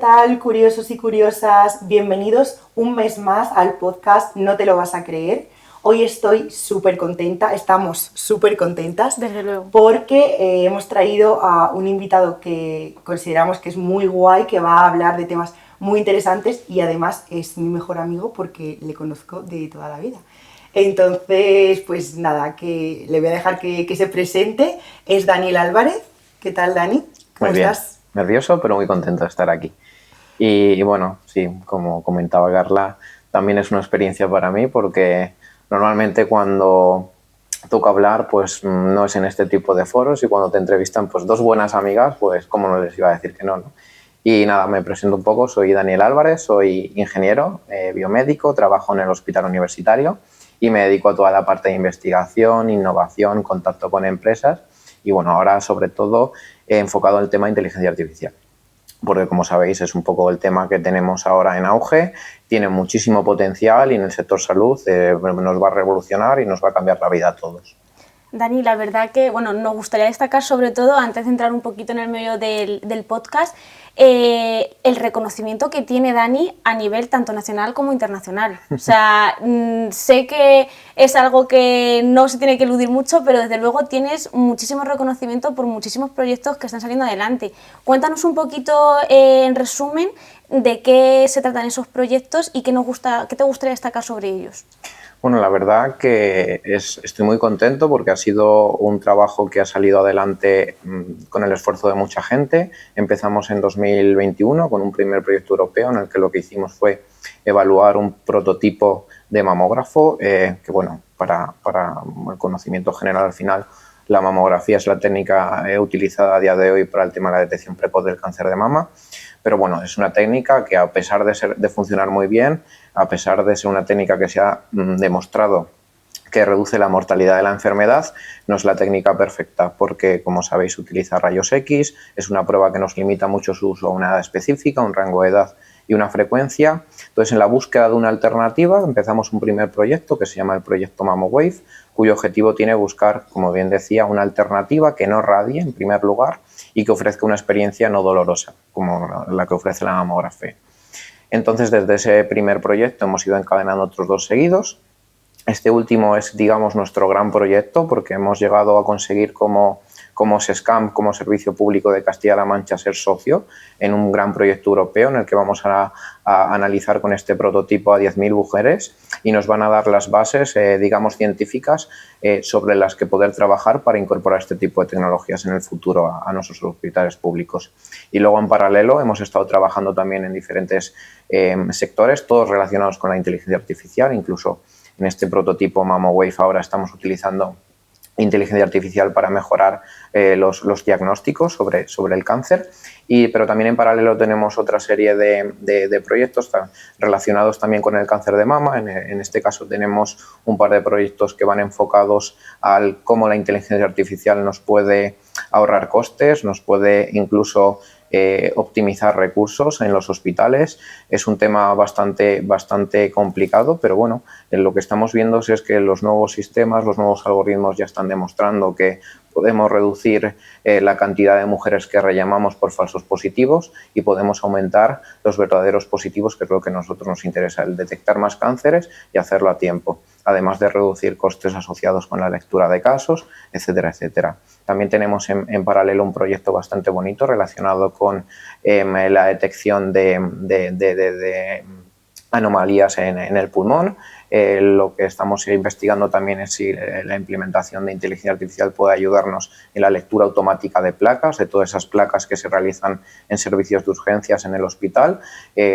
tal, curiosos y curiosas? Bienvenidos un mes más al podcast No te lo vas a creer. Hoy estoy súper contenta, estamos súper contentas. Desde luego. Porque hemos traído a un invitado que consideramos que es muy guay, que va a hablar de temas muy interesantes y además es mi mejor amigo porque le conozco de toda la vida. Entonces, pues nada, que le voy a dejar que se presente. Es Daniel Álvarez. ¿Qué tal, Dani? ¿Cómo Muy bien. estás? Nervioso, pero muy contento de estar aquí. Y bueno, sí, como comentaba Carla, también es una experiencia para mí porque normalmente cuando toca hablar, pues no es en este tipo de foros y cuando te entrevistan, pues dos buenas amigas, pues cómo no les iba a decir que no, ¿no? Y nada, me presento un poco, soy Daniel Álvarez, soy ingeniero biomédico, trabajo en el hospital universitario y me dedico a toda la parte de investigación, innovación, contacto con empresas y bueno, ahora sobre todo enfocado en el tema de inteligencia artificial. Porque como sabéis es un poco el tema que tenemos ahora en auge, tiene muchísimo potencial y en el sector salud nos va a revolucionar y nos va a cambiar la vida a todos. Dani, la verdad que nos gustaría destacar sobre todo, antes de entrar un poquito en el medio del podcast, el reconocimiento que tiene Dani a nivel tanto nacional como internacional. O sea, sé que es algo que no se tiene que eludir mucho, pero desde luego tienes muchísimo reconocimiento por muchísimos proyectos que están saliendo adelante. Cuéntanos un poquito, en resumen, de qué se tratan esos proyectos y qué te gustaría destacar sobre ellos. Bueno, la verdad que estoy muy contento porque ha sido un trabajo que ha salido adelante con el esfuerzo de mucha gente. Empezamos en 2021 con un primer proyecto europeo en el que lo que hicimos fue evaluar un prototipo de mamógrafo que, bueno, para el conocimiento general al final, la mamografía es la técnica utilizada a día de hoy para el tema de la detección precoz del cáncer de mama. Pero bueno, es una técnica que a pesar de funcionar muy bien, a pesar de ser una técnica que se ha demostrado que reduce la mortalidad de la enfermedad, no es la técnica perfecta porque, como sabéis, utiliza rayos X, es una prueba que nos limita mucho su uso a una edad específica, un rango de edad y una frecuencia. Entonces, en la búsqueda de una alternativa, empezamos un primer proyecto que se llama el proyecto MamoWave, cuyo objetivo tiene buscar, como bien decía, una alternativa que no radie, en primer lugar, y que ofrezca una experiencia no dolorosa, como la que ofrece la mamografía. Entonces, desde ese primer proyecto hemos ido encadenando otros dos seguidos. Este último es, digamos, nuestro gran proyecto porque hemos llegado a conseguir como SESCAM, como Servicio Público de Castilla-La Mancha, ser socio en un gran proyecto europeo en el que vamos a analizar con este prototipo a 10.000 mujeres y nos van a dar las bases, digamos, científicas sobre las que poder trabajar para incorporar este tipo de tecnologías en el futuro a nuestros hospitales públicos. Y luego, en paralelo, hemos estado trabajando también en diferentes sectores, todos relacionados con la inteligencia artificial, incluso en este prototipo MamoWave ahora estamos utilizando inteligencia artificial para mejorar los diagnósticos sobre el cáncer, pero también en paralelo tenemos otra serie de proyectos relacionados también con el cáncer de mama. En este caso tenemos un par de proyectos que van enfocados al cómo la inteligencia artificial nos puede ahorrar costes, nos puede incluso optimizar recursos en los hospitales. Es un tema bastante complicado, pero bueno, lo que estamos viendo es que los nuevos sistemas, los nuevos algoritmos ya están demostrando que podemos reducir la cantidad de mujeres que rellamamos por falsos positivos y podemos aumentar los verdaderos positivos, que es lo que a nosotros nos interesa, el detectar más cánceres y hacerlo a tiempo, además de reducir costes asociados con la lectura de casos, etcétera, etcétera. También tenemos en paralelo un proyecto bastante bonito relacionado con la detección de anomalías en el pulmón. Lo que estamos investigando también es si la implementación de inteligencia artificial puede ayudarnos en la lectura automática de placas, de todas esas placas que se realizan en servicios de urgencias en el hospital,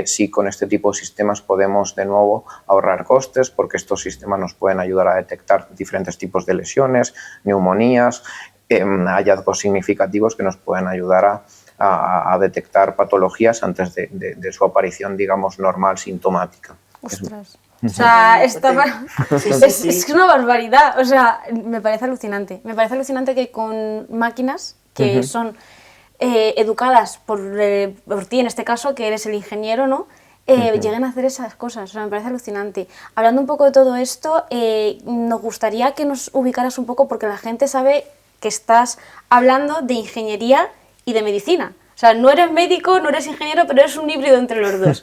si con este tipo de sistemas podemos de nuevo ahorrar costes, porque estos sistemas nos pueden ayudar a detectar diferentes tipos de lesiones, neumonías, hallazgos significativos que nos pueden ayudar a detectar patologías antes de su aparición, digamos, normal, sintomática. Ostras. O sea, es una barbaridad. O sea, me parece alucinante. Me parece alucinante que con máquinas que son educadas por ti, en este caso, que eres el ingeniero, ¿no? Lleguen a hacer esas cosas. O sea, me parece alucinante. Hablando un poco de todo esto, nos gustaría que nos ubicaras un poco, porque la gente sabe que estás hablando de ingeniería y de medicina. O sea, no eres médico, no eres ingeniero, pero eres un híbrido entre los dos.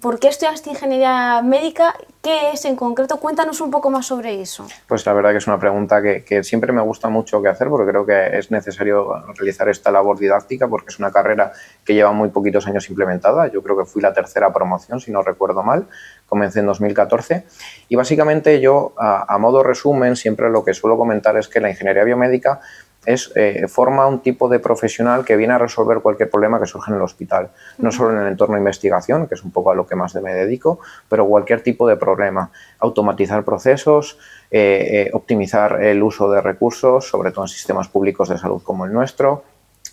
¿Por qué estudiaste ingeniería médica? ¿Qué es en concreto? Cuéntanos un poco más sobre eso. Pues la verdad que es una pregunta que siempre me gusta mucho que hacer, porque creo que es necesario realizar esta labor didáctica, porque es una carrera que lleva muy poquitos años implementada. Yo creo que fui la tercera promoción, si no recuerdo mal. Comencé en 2014 y básicamente yo, a modo resumen, siempre lo que suelo comentar es que la ingeniería biomédica forma un tipo de profesional que viene a resolver cualquier problema que surge en el hospital, no solo en el entorno de investigación, que es un poco a lo que más me dedico, pero cualquier tipo de problema, automatizar procesos, optimizar el uso de recursos, sobre todo en sistemas públicos de salud como el nuestro,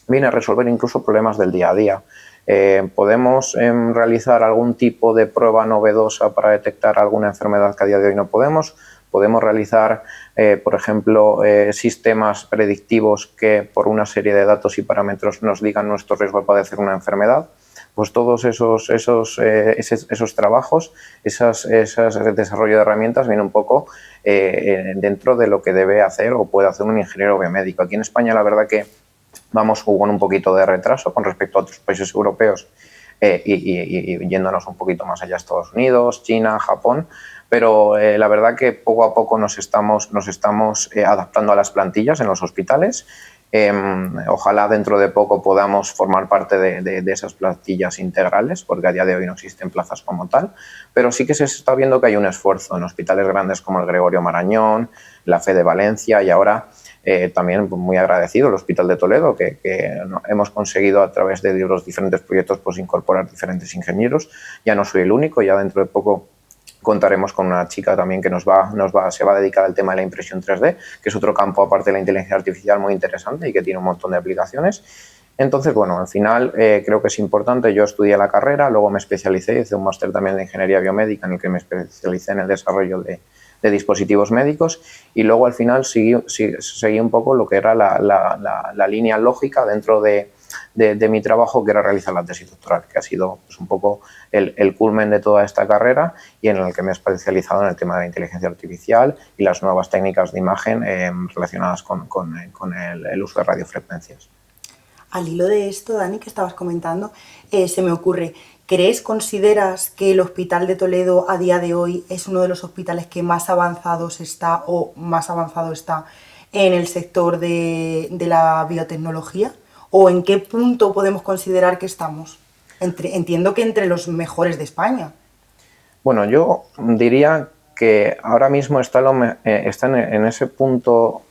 viene a resolver incluso problemas del día a día. Podemos realizar algún tipo de prueba novedosa para detectar alguna enfermedad que a día de hoy no podemos. Podemos realizar, por ejemplo, sistemas predictivos que por una serie de datos y parámetros nos digan nuestro riesgo de padecer una enfermedad. Pues todos esos trabajos, ese desarrollo de herramientas viene un poco dentro de lo que debe hacer o puede hacer un ingeniero biomédico. Aquí en España la verdad que vamos con un poquito de retraso con respecto a otros países europeos y yéndonos un poquito más allá, Estados Unidos, China, Japón, pero la verdad que poco a poco nos estamos adaptando a las plantillas en los hospitales. Ojalá dentro de poco podamos formar parte de esas plantillas integrales, porque a día de hoy no existen plazas como tal, pero sí que se está viendo que hay un esfuerzo en hospitales grandes como el Gregorio Marañón, la FE de Valencia y ahora también muy agradecido el Hospital de Toledo, que hemos conseguido a través de los diferentes proyectos pues incorporar diferentes ingenieros. Ya no soy el único, ya dentro de poco contaremos con una chica también que se va a dedicar al tema de la impresión 3D, que es otro campo aparte de la inteligencia artificial muy interesante y que tiene un montón de aplicaciones. Entonces, bueno, al final creo que es importante. Yo estudié la carrera, luego me especialicé, hice un máster también de ingeniería biomédica en el que me especialicé en el desarrollo de dispositivos médicos y luego al final seguí un poco lo que era la línea lógica dentro de mi trabajo, que era realizar la tesis doctoral, que ha sido pues, un poco el culmen de toda esta carrera y en el que me he especializado en el tema de la inteligencia artificial y las nuevas técnicas de imagen relacionadas con el uso de radiofrecuencias. Al hilo de esto, Dani, que estabas comentando, se me ocurre, ¿consideras que el Hospital de Toledo a día de hoy es uno de los hospitales que más avanzados está o más avanzado está en el sector de la biotecnología? ¿O en qué punto podemos considerar que estamos? Entiendo que entre los mejores de España. Bueno, yo diría que ahora mismo está en ese punto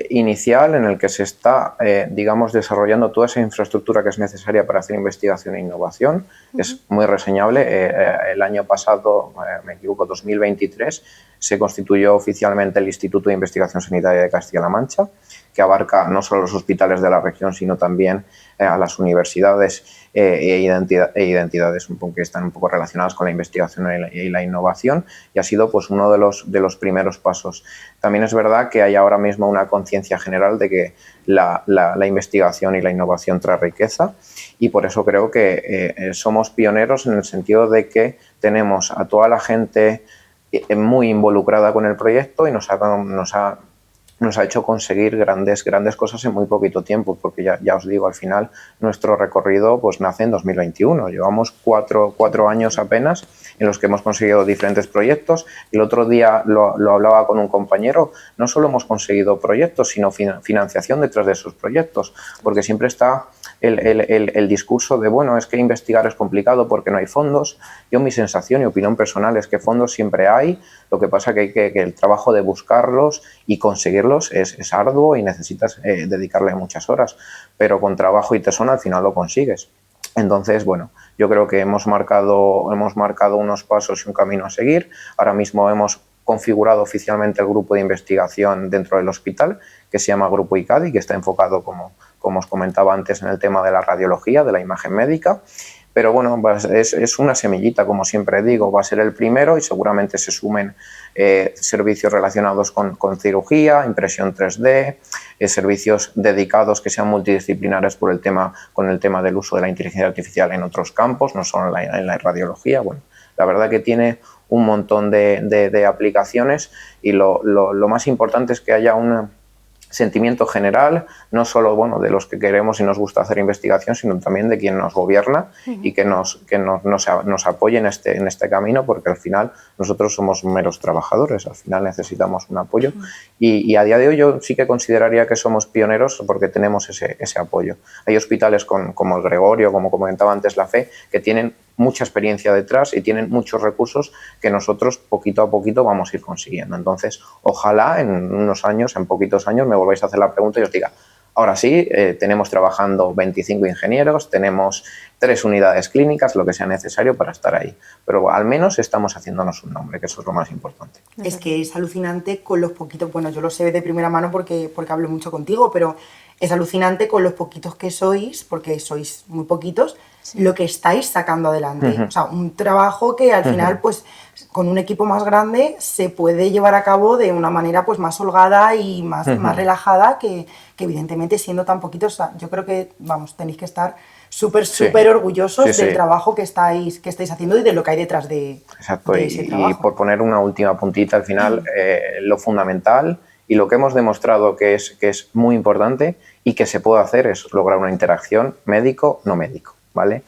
inicial en el que se está, digamos, desarrollando toda esa infraestructura que es necesaria para hacer investigación e innovación. Es muy reseñable. El año pasado, me equivoco, 2023, se constituyó oficialmente el Instituto de Investigación Sanitaria de Castilla-La Mancha, que abarca no solo los hospitales de la región, sino también a las universidades e identidades que están un poco relacionadas con la investigación y la innovación, y ha sido pues, uno de los primeros pasos. También es verdad que hay ahora mismo una conciencia general de que la investigación y la innovación trae riqueza, y por eso creo que somos pioneros en el sentido de que tenemos a toda la gente muy involucrada con el proyecto y nos ha hecho conseguir grandes cosas en muy poquito tiempo, porque ya os digo, al final nuestro recorrido pues nace en 2021. Llevamos cuatro años apenas en los que hemos conseguido diferentes proyectos. El otro día lo hablaba con un compañero, no solo hemos conseguido proyectos, sino financiación detrás de esos proyectos, porque siempre está el discurso de, bueno, es que investigar es complicado porque no hay fondos. Yo, mi sensación y opinión personal es que fondos siempre hay, lo que pasa que el trabajo de buscarlos y conseguirlos es arduo y necesitas dedicarle muchas horas, pero con trabajo y tesón al final lo consigues. Entonces, bueno, yo creo que hemos marcado unos pasos y un camino a seguir. Ahora mismo hemos configurado oficialmente el grupo de investigación dentro del hospital, que se llama Grupo ICADI, que está enfocado, como os comentaba antes, en el tema de la radiología, de la imagen médica. Pero bueno, es una semillita, como siempre digo, va a ser el primero y seguramente se sumen servicios relacionados con cirugía, impresión 3D, servicios dedicados que sean multidisciplinares con el tema del uso de la inteligencia artificial en otros campos, no solo en la radiología. Bueno, la verdad que tiene un montón de aplicaciones y lo más importante es que haya sentimiento general, no solo bueno, de los que queremos y nos gusta hacer investigación, sino también de quien nos gobierna y que nos apoye en este camino, porque al final nosotros somos meros trabajadores, al final necesitamos un apoyo y a día de hoy yo sí que consideraría que somos pioneros porque tenemos ese apoyo. Hay hospitales como el Gregorio, como comentaba antes la FE, que tienen mucha experiencia detrás y tienen muchos recursos que nosotros poquito a poquito vamos a ir consiguiendo. Entonces, ojalá en unos años, en poquitos años, me volváis a hacer la pregunta y os diga, ahora sí, tenemos trabajando 25 ingenieros, tenemos 3 unidades clínicas, lo que sea necesario para estar ahí. Pero al menos estamos haciéndonos un nombre, que eso es lo más importante. Es que es alucinante con los poquitos, bueno, yo lo sé de primera mano porque hablo mucho contigo, pero es alucinante con los poquitos que sois, porque sois muy poquitos, lo que estáis sacando adelante. O sea, un trabajo que al final, pues, con un equipo más grande se puede llevar a cabo de una manera pues más holgada y más relajada que evidentemente siendo tan poquitos. O sea, yo creo que, vamos, tenéis que estar súper orgullosos del trabajo que estáis haciendo y de lo que hay detrás de, exacto, de ese trabajo. Y por poner una última puntita al final, lo fundamental y lo que hemos demostrado que es muy importante y que se puede hacer es lograr una interacción médico-no médico, ¿vale?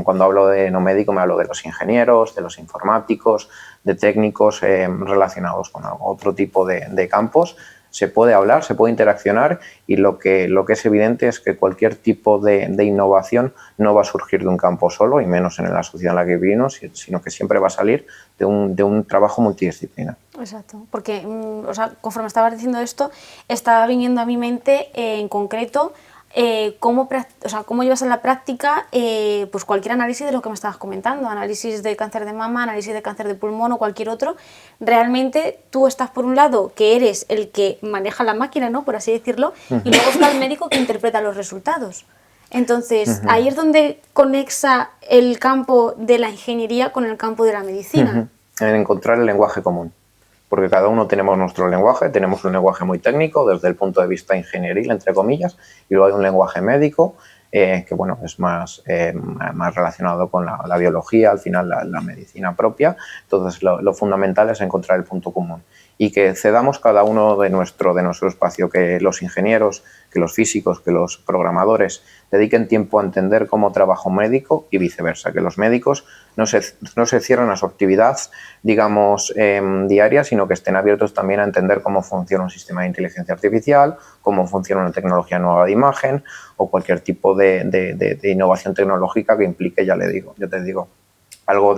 Cuando hablo de no médico me hablo de los ingenieros, de los informáticos, de técnicos relacionados con otro tipo de campos. Se puede hablar, se puede interaccionar y lo que es evidente es que cualquier tipo de innovación no va a surgir de un campo solo y menos en la sociedad en la que vivimos, sino que siempre va a salir de un trabajo multidisciplinar. Exacto, porque o sea, conforme estabas diciendo esto, estaba viniendo a mi mente en concreto cómo llevas en la práctica pues cualquier análisis de lo que me estabas comentando, análisis de cáncer de mama, análisis de cáncer de pulmón o cualquier otro. Realmente tú estás por un lado que eres el que maneja la máquina, ¿no?, por así decirlo, y luego está el médico que interpreta los resultados. Entonces, ahí es donde conexa el campo de la ingeniería con el campo de la medicina. En encontrar el lenguaje común. Porque cada uno tenemos nuestro lenguaje, tenemos un lenguaje muy técnico desde el punto de vista ingenieril, entre comillas, y luego hay un lenguaje médico que bueno, es más relacionado con la biología, al final la medicina propia. Entonces lo fundamental es encontrar el punto común y que cedamos cada uno de nuestro espacio, que los ingenieros, que los físicos, que los programadores dediquen tiempo a entender cómo trabaja un médico y viceversa, que los médicos no se cierren a su actividad, digamos, diaria, sino que estén abiertos también a entender cómo funciona un sistema de inteligencia artificial, cómo funciona una tecnología nueva de imagen o cualquier tipo de innovación tecnológica que implique, ya te digo, algo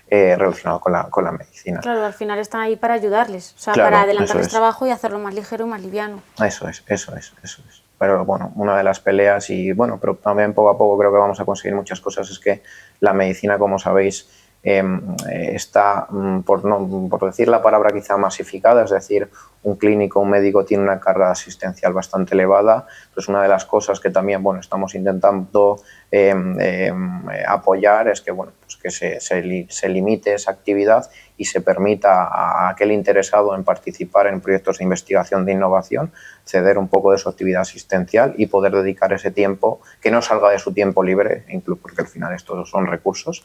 relacionado con la medicina. Claro, al final están ahí para ayudarles, o sea, claro, para adelantarles trabajo y hacerlo más ligero y más liviano. Eso es. Pero bueno, una de las peleas y bueno, pero también poco a poco creo que vamos a conseguir muchas cosas, es que la medicina, como sabéis, está, por decir la palabra quizá masificada, es decir, un clínico, un médico tiene una carga asistencial bastante elevada. Entonces, una de las cosas que también estamos intentando apoyar es que, pues que se limite esa actividad y se permita a aquel interesado en participar en proyectos de investigación de innovación ceder un poco de su actividad asistencial y poder dedicar ese tiempo, que no salga de su tiempo libre, incluso porque al final estos son recursos,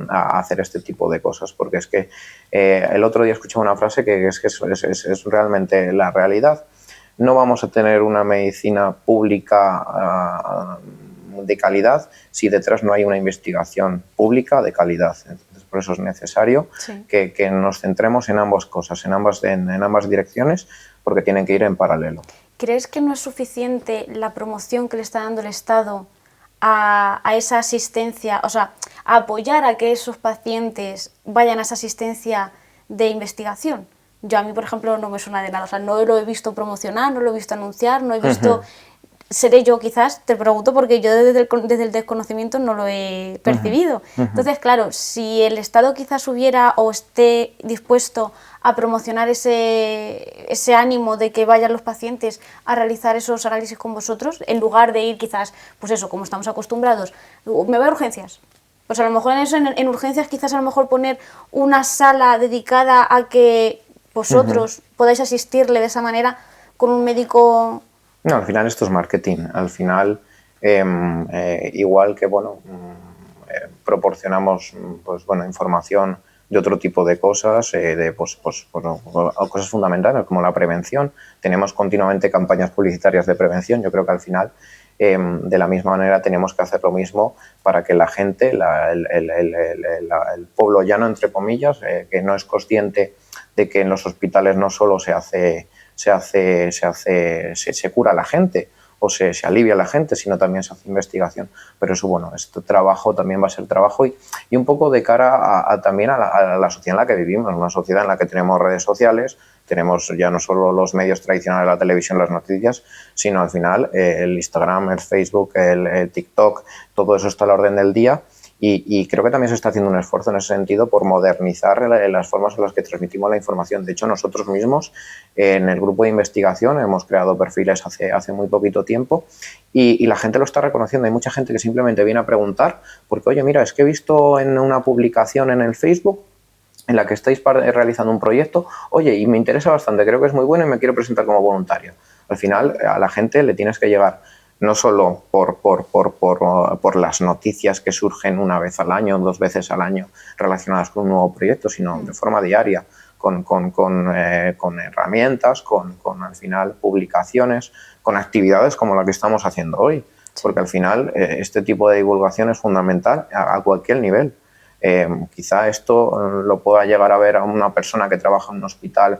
a hacer este tipo de cosas. Porque es que el otro día escuché una frase que es realmente la realidad. No vamos a tener una medicina pública de calidad si detrás no hay una investigación pública de calidad. Entonces, por eso es necesario que nos centremos en ambas cosas, en ambas direcciones, porque tienen que ir en paralelo. ¿Crees que no es suficiente la promoción que le está dando el Estado a esa asistencia, o sea, a apoyar a que esos pacientes vayan a esa asistencia de investigación? A mí, por ejemplo, no me suena de nada, o sea, no lo he visto promocionar, no lo he visto anunciar, no he visto... Seré yo quizás, te pregunto, porque yo desde el desconocimiento no lo he percibido. Entonces, claro, si el Estado quizás hubiera o esté dispuesto a promocionar ese ánimo de que vayan los pacientes a realizar esos análisis con vosotros, en lugar de ir quizás, pues eso, como estamos acostumbrados, me voy a urgencias. Pues a lo mejor en urgencias quizás a lo mejor poner una sala dedicada a que vosotros podáis asistirle de esa manera con un médico... No, al final esto es marketing. Al final, igual que proporcionamos información otro tipo de cosas, cosas fundamentales como la prevención. Tenemos continuamente campañas publicitarias de prevención. Yo creo que al final, de la misma manera, tenemos que hacer lo mismo para que la gente, el pueblo llano, entre comillas, que no es consciente de que en los hospitales no solo se cura a la gente o se alivia a la gente, sino también se hace investigación. Pero eso, bueno, este trabajo también va a ser trabajo y un poco de cara también a la sociedad en la que vivimos, una sociedad en la que tenemos redes sociales, tenemos ya no solo los medios tradicionales de la televisión, las noticias, sino al final el Instagram, el Facebook, el TikTok, todo eso está a la orden del día. Y creo que también se está haciendo un esfuerzo en ese sentido por modernizar las formas en las que transmitimos la información. De hecho, nosotros mismos en el grupo de investigación hemos creado perfiles hace muy poquito tiempo y la gente lo está reconociendo. Hay mucha gente que simplemente viene a preguntar porque, oye, mira, es que he visto en una publicación en el Facebook en la que estáis realizando un proyecto, oye, y me interesa bastante, creo que es muy bueno y me quiero presentar como voluntario. Al final, a la gente le tienes que llegar no solo por las noticias que surgen una vez al año, 2 veces al año relacionadas con un nuevo proyecto, sino de forma diaria, con herramientas, con al final publicaciones, con actividades como la que estamos haciendo hoy. Porque al final este tipo de divulgación es fundamental a cualquier nivel. Quizá esto lo pueda llegar a ver a una persona que trabaja en un hospital,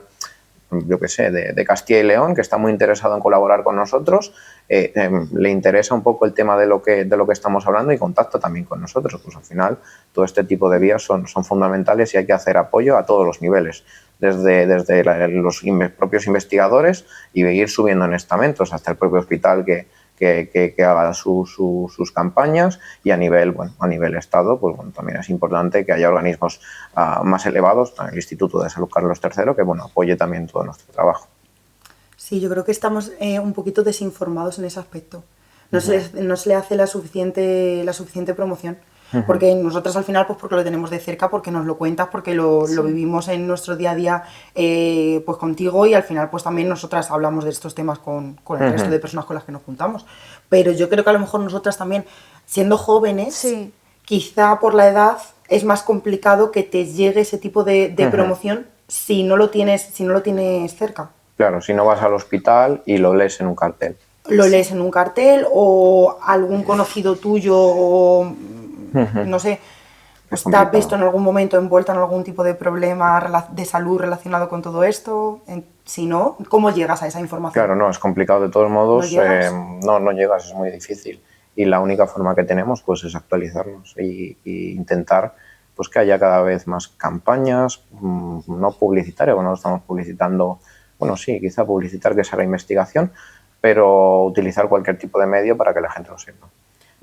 yo qué sé, de Castilla y León, que está muy interesado en colaborar con nosotros, le interesa un poco el tema de lo que estamos hablando y contacta también con nosotros. Pues al final todo este tipo de vías son fundamentales y hay que hacer apoyo a todos los niveles, desde los propios investigadores y ir subiendo en estamentos hasta el propio hospital que haga sus campañas y a nivel Estado, pues bueno, también es importante que haya organismos más elevados, el Instituto de Salud Carlos III, que bueno, apoye también todo nuestro trabajo. Sí, yo creo que estamos un poquito desinformados en ese aspecto. No se le hace la suficiente promoción. Porque nosotros al final, pues porque lo tenemos de cerca, porque nos lo cuentas, porque lo vivimos en nuestro día a día pues contigo y al final pues también nosotras hablamos de estos temas con el resto de personas con las que nos juntamos. Pero yo creo que a lo mejor nosotras también, siendo jóvenes, quizá por la edad es más complicado que te llegue ese tipo de promoción si no lo tienes cerca. Claro, si no vas al hospital y lo lees en un cartel. Lo lees en un cartel o algún conocido tuyo o no sé, pues te has visto en algún momento envuelta en algún tipo de problema de salud relacionado con todo esto. Si no, ¿cómo llegas a esa información? Claro, no, es complicado de todos modos. No llegas, es muy difícil. Y la única forma que tenemos pues es actualizarnos y intentar pues que haya cada vez más campañas, no publicitarias, bueno, estamos publicitando, bueno, sí, quizá publicitar que se haga investigación, pero utilizar cualquier tipo de medio para que la gente lo sepa.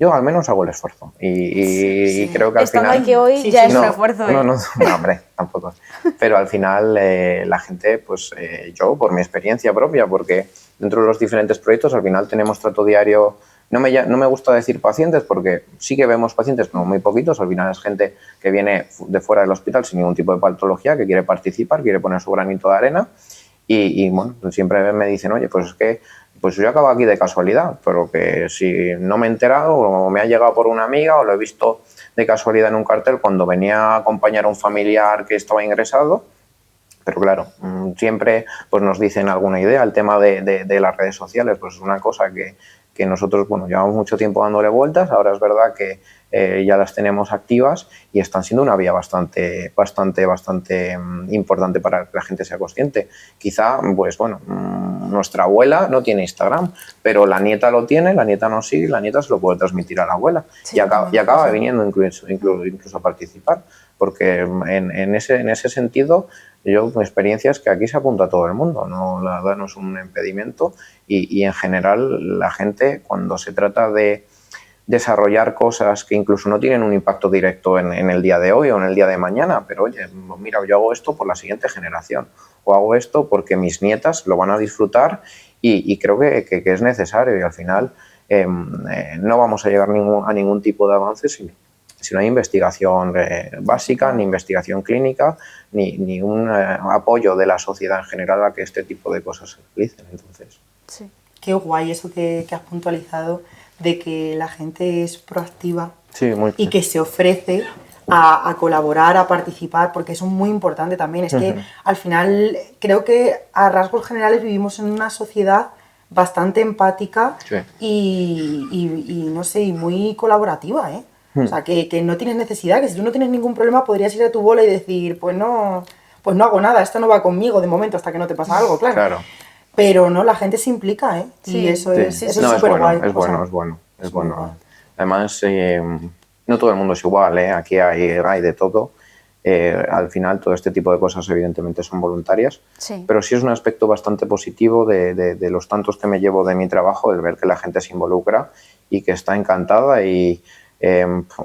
Yo al menos hago el esfuerzo y creo que al Estando final... aquí hoy ya es un esfuerzo. No, hombre, tampoco. Pero al final la gente, pues yo, por mi experiencia propia, porque dentro de los diferentes proyectos al final tenemos trato diario. No me gusta decir pacientes porque sí que vemos pacientes, pero muy poquitos. Al final es gente que viene de fuera del hospital sin ningún tipo de patología, que quiere participar, quiere poner su granito de arena y bueno, siempre me dicen, oye, pues es que pues yo acabo aquí de casualidad, pero que si no me he enterado o me ha llegado por una amiga o lo he visto de casualidad en un cartel cuando venía a acompañar a un familiar que estaba ingresado. Pero claro, siempre pues nos dicen alguna idea. El tema de las redes sociales pues es una cosa que nosotros, bueno, llevamos mucho tiempo dándole vueltas. Ahora es verdad que ya las tenemos activas y están siendo una vía bastante importante para que la gente sea consciente. Quizá, pues bueno, nuestra abuela no tiene Instagram, pero la nieta lo tiene, la nieta nos sigue, la nieta se lo puede transmitir a la abuela y acaba viniendo incluso a participar, porque en ese sentido mi experiencia es que aquí se apunta a todo el mundo, no, la verdad no es un impedimento y en general la gente cuando se trata de desarrollar cosas que incluso no tienen un impacto directo en el día de hoy o en el día de mañana, pero oye, mira, yo hago esto por la siguiente generación o hago esto porque mis nietas lo van a disfrutar y creo que es necesario y al final no vamos a llegar a ningún tipo de avance si no hay investigación básica, ni investigación clínica, ni un apoyo de la sociedad en general a que este tipo de cosas se realicen. Entonces, sí. Qué guay eso que has puntualizado de que la gente es proactiva y que se ofrece a colaborar, a participar, porque eso es muy importante también. Es que al final creo que a rasgos generales vivimos en una sociedad bastante empática y no sé, y muy colaborativa, ¿eh? O sea, que no tienes necesidad, que si tú no tienes ningún problema podrías ir a tu bola y decir, pues no hago nada, esto no va conmigo de momento hasta que no te pasa algo, claro. Pero no, la gente se implica, ¿eh? Sí. Y eso es No, súper guay. Es bueno. Además, no todo el mundo es igual, ¿eh? Aquí hay de todo. Al final, todo este tipo de cosas, evidentemente, son voluntarias. Sí. Pero sí es un aspecto bastante positivo de los tantos que me llevo de mi trabajo, el ver que la gente se involucra y que está encantada. Y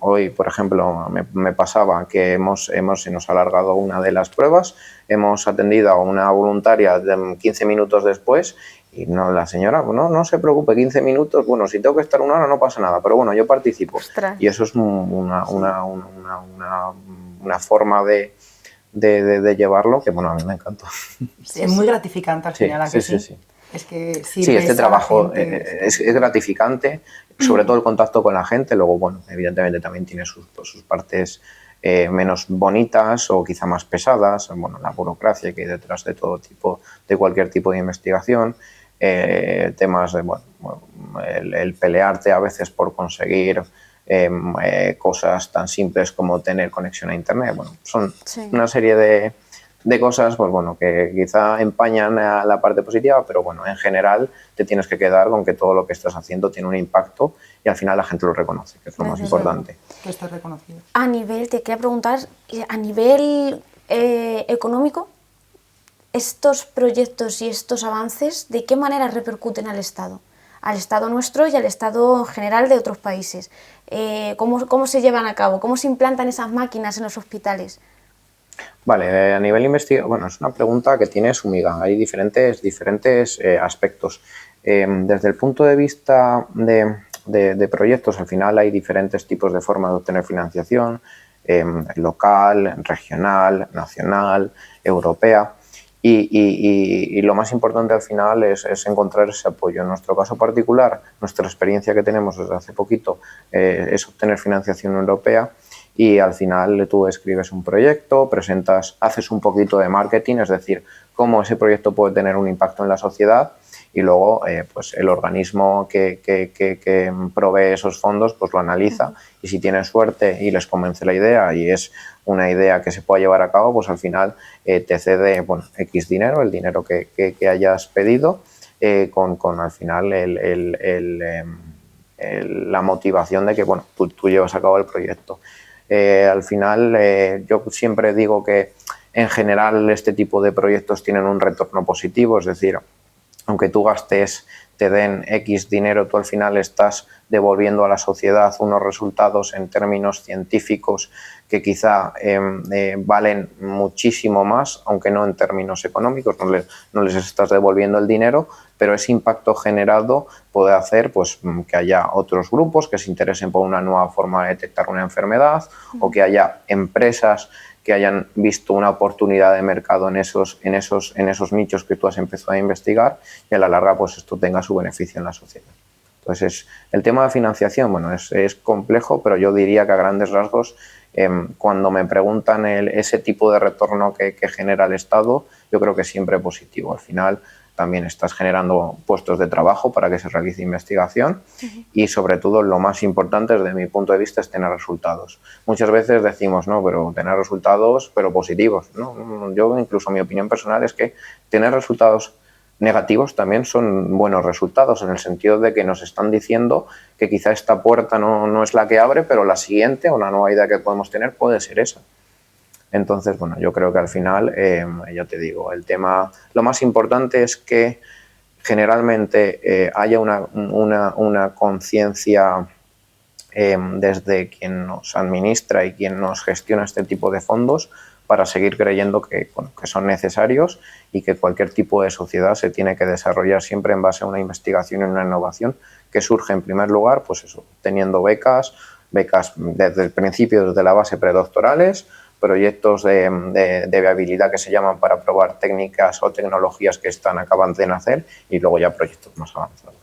hoy, por ejemplo, me pasaba que se nos ha alargado una de las pruebas, hemos atendido a una voluntaria 15 minutos después y la señora, no se preocupe, 15 minutos, bueno, si tengo que estar una hora no pasa nada, pero bueno, yo participo. Ostras. Y eso es una forma de llevarlo que, bueno, a mí me encanta. Es muy gratificante al final, ¿a que sí? Sí. Es que sí, este trabajo es gratificante, sobre todo el contacto con la gente. Luego, bueno, evidentemente también tiene sus partes menos bonitas o quizá más pesadas, bueno, la burocracia que hay detrás de de cualquier tipo de investigación, temas de, el pelearte a veces por conseguir cosas tan simples como tener conexión a internet. Bueno, son una serie de cosas, pues bueno, que quizá empañan a la parte positiva, pero bueno, en general te tienes que quedar con que todo lo que estás haciendo tiene un impacto y al final la gente lo reconoce, que es lo más importante. Que esté reconocido. Te quería preguntar, a nivel económico, estos proyectos y estos avances, ¿de qué manera repercuten al Estado? Al Estado nuestro y al Estado en general de otros países. ¿Cómo se llevan a cabo? ¿Cómo se implantan esas máquinas en los hospitales? Vale, a nivel investigativo, bueno, es una pregunta que tiene su miga. Hay diferentes aspectos. Desde el punto de vista de proyectos, al final hay diferentes tipos de formas de obtener financiación, local, regional, nacional, europea. Y lo más importante al final es encontrar ese apoyo. En nuestro caso particular, nuestra experiencia que tenemos desde hace poquito es obtener financiación europea. Y al final tú escribes un proyecto, haces un poquito de marketing, es decir, cómo ese proyecto puede tener un impacto en la sociedad y luego pues el organismo que provee esos fondos pues lo analiza y si tienen suerte y les convence la idea y es una idea que se pueda llevar a cabo, pues al final te cede X dinero, el dinero que hayas pedido con al final la motivación de que tú llevas a cabo el proyecto. Al final yo siempre digo que en general este tipo de proyectos tienen un retorno positivo, es decir, aunque tú gastes, te den X dinero, tú al final estás devolviendo a la sociedad unos resultados en términos científicos que quizá valen muchísimo más, aunque no en términos económicos, no les estás devolviendo el dinero, pero ese impacto generado puede hacer pues, que haya otros grupos que se interesen por una nueva forma de detectar una enfermedad o que haya empresas que hayan visto una oportunidad de mercado en esos nichos que tú has empezado a investigar y a la larga pues esto tenga su beneficio en la sociedad. Entonces, el tema de financiación, es complejo, pero yo diría que a grandes rasgos, cuando me preguntan ese tipo de retorno que genera el Estado, yo creo que siempre es positivo. Al final, también estás generando puestos de trabajo para que se realice investigación y sobre todo lo más importante desde mi punto de vista es tener resultados. Muchas veces decimos, no, pero tener resultados pero positivos, ¿no? Yo incluso mi opinión personal es que tener resultados negativos también son buenos resultados en el sentido de que nos están diciendo que quizá esta puerta no es la que abre, pero la siguiente o una nueva idea que podemos tener puede ser esa. Entonces, yo creo que al final, ya te digo, el tema, lo más importante es que generalmente haya una conciencia desde quien nos administra y quien nos gestiona este tipo de fondos para seguir creyendo que son necesarios y que cualquier tipo de sociedad se tiene que desarrollar siempre en base a una investigación y una innovación que surge en primer lugar, pues eso, teniendo becas desde el principio, desde la base predoctorales, proyectos de viabilidad que se llaman para probar técnicas o tecnologías que acaban de nacer y luego ya proyectos más avanzados.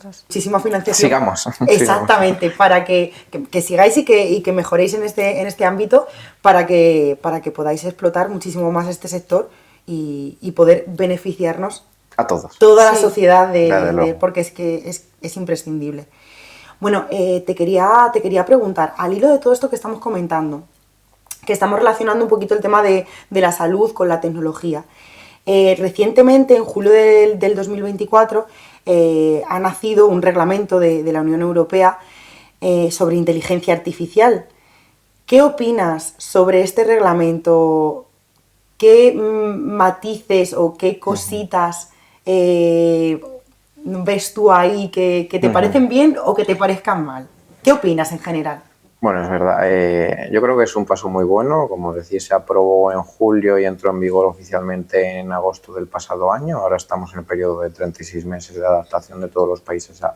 muchísima financiación. Sigamos. Exactamente, para que sigáis y que mejoréis en este ámbito para que podáis explotar muchísimo más este sector y poder beneficiarnos a todos. Toda la sociedad porque es que es imprescindible. Bueno, te quería preguntar, al hilo de todo esto que estamos comentando, que estamos relacionando un poquito el tema de la salud con la tecnología. Recientemente, en julio del 2024, ha nacido un reglamento de la Unión Europea sobre inteligencia artificial. ¿Qué opinas sobre este reglamento? ¿Qué matices o qué cositas ves tú ahí que te parecen bien o que te parezcan mal? ¿Qué opinas en general? Bueno, es verdad. Yo creo que es un paso muy bueno. Como decís, se aprobó en julio y entró en vigor oficialmente en agosto del pasado año. Ahora estamos en el periodo de 36 meses de adaptación de todos los países a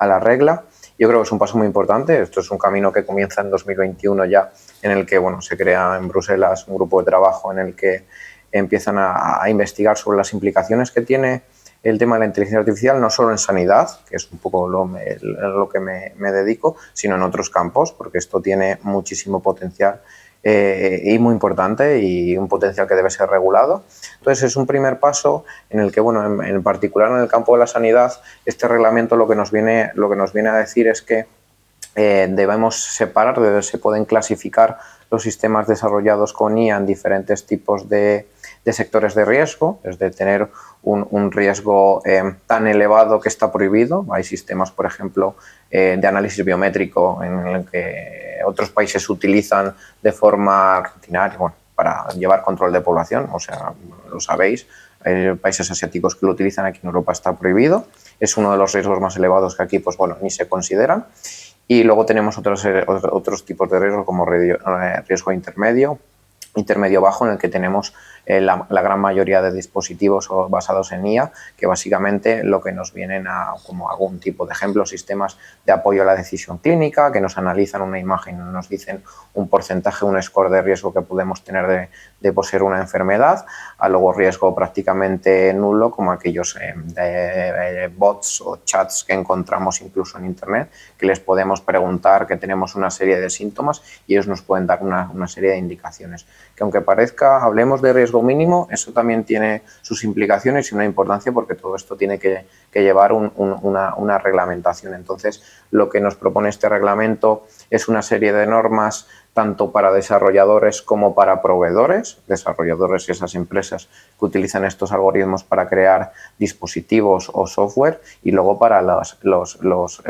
la regla. Yo creo que es un paso muy importante. Esto es un camino que comienza en 2021 ya, en el que se crea en Bruselas un grupo de trabajo en el que empiezan a investigar sobre las implicaciones que tiene el tema de la inteligencia artificial, no solo en sanidad, que es un poco lo que me dedico, sino en otros campos, porque esto tiene muchísimo potencial y muy importante y un potencial que debe ser regulado. Entonces es un primer paso en el que, en particular en el campo de la sanidad, este reglamento lo que nos viene a decir es que debemos separar, se pueden clasificar los sistemas desarrollados con IA en diferentes tipos de sectores de riesgo, es de tener un riesgo tan elevado que está prohibido. Hay sistemas, por ejemplo, de análisis biométrico en el que otros países utilizan de forma rutinaria para llevar control de población, o sea, lo sabéis, hay países asiáticos que lo utilizan, aquí en Europa está prohibido, es uno de los riesgos más elevados que aquí ni se consideran. Y luego tenemos otros tipos de riesgos como riesgo intermedio bajo, en el que tenemos la gran mayoría de dispositivos basados en IA, que básicamente lo que nos vienen como algún tipo de ejemplo, sistemas de apoyo a la decisión clínica, que nos analizan una imagen, nos dicen un porcentaje, un score de riesgo que podemos tener de poseer una enfermedad, a luego riesgo prácticamente nulo, como aquellos bots o chats que encontramos incluso en Internet, que les podemos preguntar que tenemos una serie de síntomas y ellos nos pueden dar una serie de indicaciones. Que aunque hablemos de riesgo mínimo, eso también tiene sus implicaciones y una importancia, porque todo esto tiene que llevar una reglamentación. Entonces, lo que nos propone este reglamento es una serie de normas tanto para desarrolladores como para proveedores, desarrolladores y esas empresas que utilizan estos algoritmos para crear dispositivos o software, y luego para los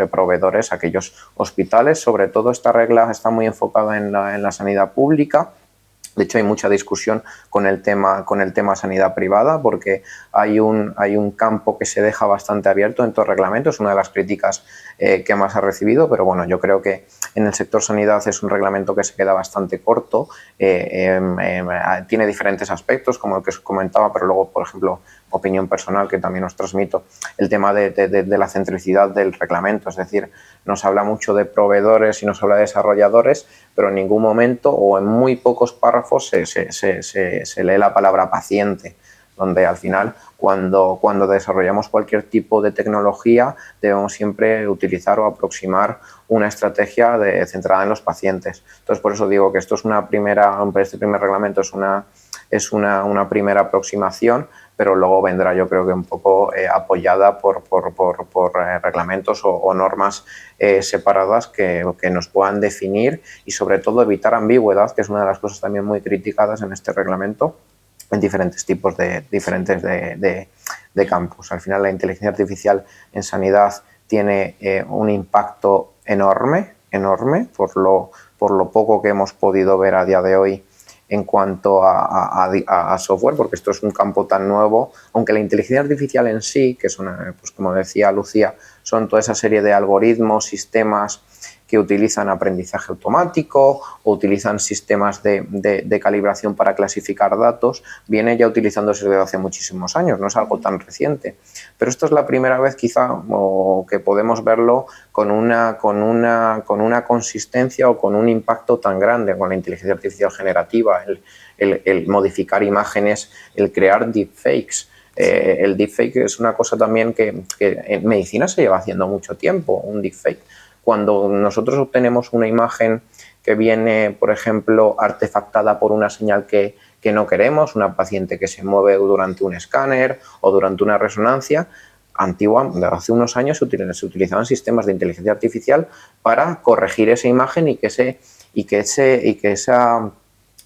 proveedores, aquellos hospitales. Sobre todo esta regla está muy enfocada en la sanidad pública. De hecho, hay mucha discusión con el tema sanidad privada, porque hay un campo que se deja bastante abierto en todo el reglamento. Es una de las críticas que más ha recibido, pero yo creo que en el sector sanidad es un reglamento que se queda bastante corto. Tiene diferentes aspectos, como el que os comentaba, pero luego, por ejemplo, opinión personal que también os transmito, el tema de la centricidad del reglamento. Es decir, nos habla mucho de proveedores y nos habla de desarrolladores, pero en ningún momento o en muy pocos párrafos se lee la palabra paciente, donde al final cuando desarrollamos cualquier tipo de tecnología debemos siempre utilizar o aproximar una estrategia centrada en los pacientes. Entonces, por eso digo que esto es este primer reglamento es una primera aproximación, pero luego vendrá, yo creo que un poco apoyada por reglamentos o normas separadas que nos puedan definir y sobre todo evitar ambigüedad, que es una de las cosas también muy criticadas en este reglamento, en diferentes tipos de campos. Al final, la inteligencia artificial en sanidad tiene un impacto enorme por lo poco que hemos podido ver a día de hoy en cuanto a software, porque esto es un campo tan nuevo, aunque la inteligencia artificial en sí, que son, pues como decía Lucía, son toda esa serie de algoritmos, sistemas que utilizan aprendizaje automático o utilizan sistemas de calibración para clasificar datos, viene ya utilizándose desde hace muchísimos años, no es algo tan reciente. Pero esto es la primera vez quizá que podemos verlo con una consistencia o con un impacto tan grande con la inteligencia artificial generativa, el modificar imágenes, el crear deepfakes. El deepfake es una cosa también que en medicina se lleva haciendo mucho tiempo, un deepfake. Cuando nosotros obtenemos una imagen que viene, por ejemplo, artefactada por una señal que no queremos, una paciente que se mueve durante un escáner o durante una resonancia, hace unos años se utilizaban sistemas de inteligencia artificial para corregir esa imagen y que